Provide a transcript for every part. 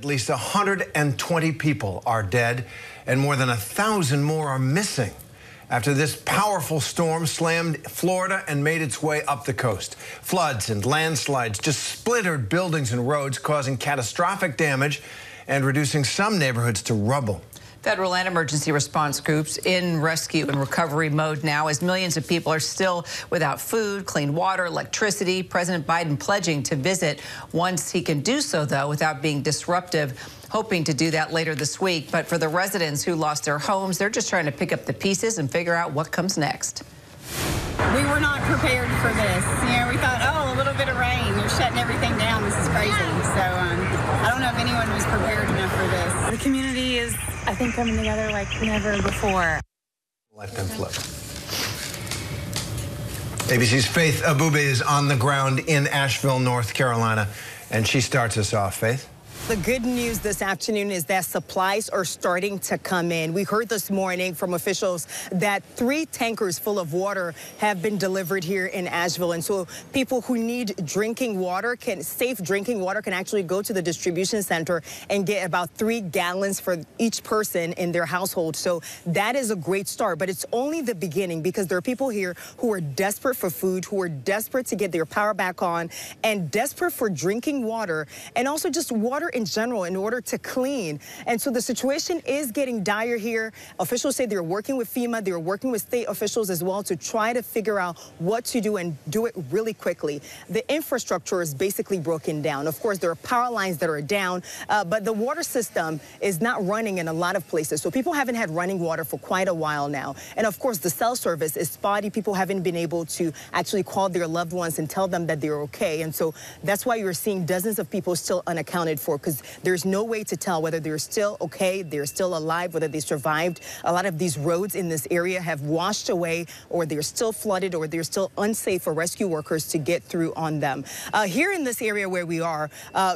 At least 120 people are dead and more than 1,000 more are missing after this powerful storm slammed Florida and made its way up the coast. Floods and landslides just splintered buildings and roads, causing catastrophic damage and reducing some neighborhoods to rubble. Federal and emergency response groups in rescue and recovery mode now as millions of people are still without food, clean water, electricity. President Biden pledging to visit once he can do so, though, without being disruptive, hoping to do that later this week. But for the residents who lost their homes, they're just trying to pick up the pieces and figure out what comes next. We were not prepared for this. You know, we thought, oh, a little bit of rain, they're shutting everything down. This is crazy. So I don't know if anyone was prepared enough for this. The community is, I think, coming together like never before. Lifetime flip. ABC's Faith Abubey is on the ground in Asheville, North Carolina, and she starts us off. Faith? The good news this afternoon is that supplies are starting to come in. We heard this morning from officials that 3 tankers full of water have been delivered here in Asheville. And so people who need drinking water, safe drinking water, can actually go to the distribution center and get about 3 gallons for each person in their household. So that is a great start. But it's only the beginning, because there are people here who are desperate for food, who are desperate to get their power back on, and desperate for drinking water, and also just water in general in order to clean. And so the situation is getting dire here. Officials say they're working with FEMA, they're working with state officials as well to try to figure out what to do and do it really quickly. The infrastructure is basically broken down. Of course, there are power lines that are down, but the water system is not running in a lot of places. So people haven't had running water for quite a while now. And of course, the cell service is spotty. People haven't been able to actually call their loved ones and tell them that they're okay. And so that's why you're seeing dozens of people still unaccounted for, because there's no way to tell whether they're still okay, they're still alive, whether they survived. A lot of these roads in this area have washed away, or they're still flooded, or they're still unsafe for rescue workers to get through on them. Here in this area where we are,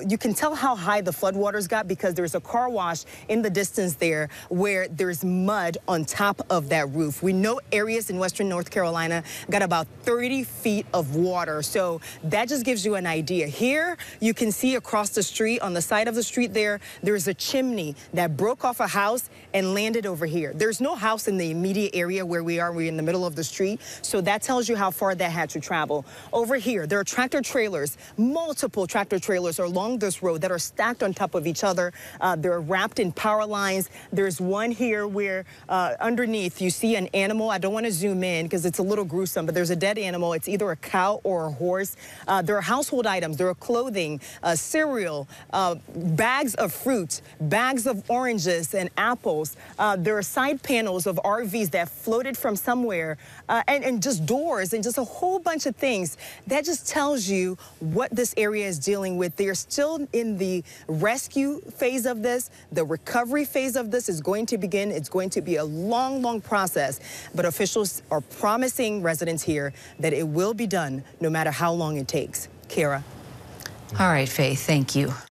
you can tell how high the floodwaters got, because there's a car wash in the distance there where there's mud on top of that roof. We know areas in western North Carolina got about 30 feet of water. So that just gives you an idea. Here you can see across the street, on the side of the street there's a chimney that broke off a house and landed over here. There's no house in the immediate area where we are. We're in the middle of the street. So that tells you how far that had to travel. Over here, there are tractor trailers, multiple tractor trailers along this road that are stacked on top of each other. They're wrapped in power lines. There's one here where underneath you see an animal. I don't want to zoom in because it's a little gruesome, but there's a dead animal. It's either a cow or a horse. There are household items. There are clothing, cereal, bags of fruit, bags of oranges and apples. There are side panels of RVs that floated from somewhere, and just doors and just a whole bunch of things. That just tells you what this area is dealing with. They are still in the rescue phase of this. The recovery phase of this is going to begin. It's going to be a long, long process, but officials are promising residents here that it will be done no matter how long it takes. Kara. All right, Faith, thank you.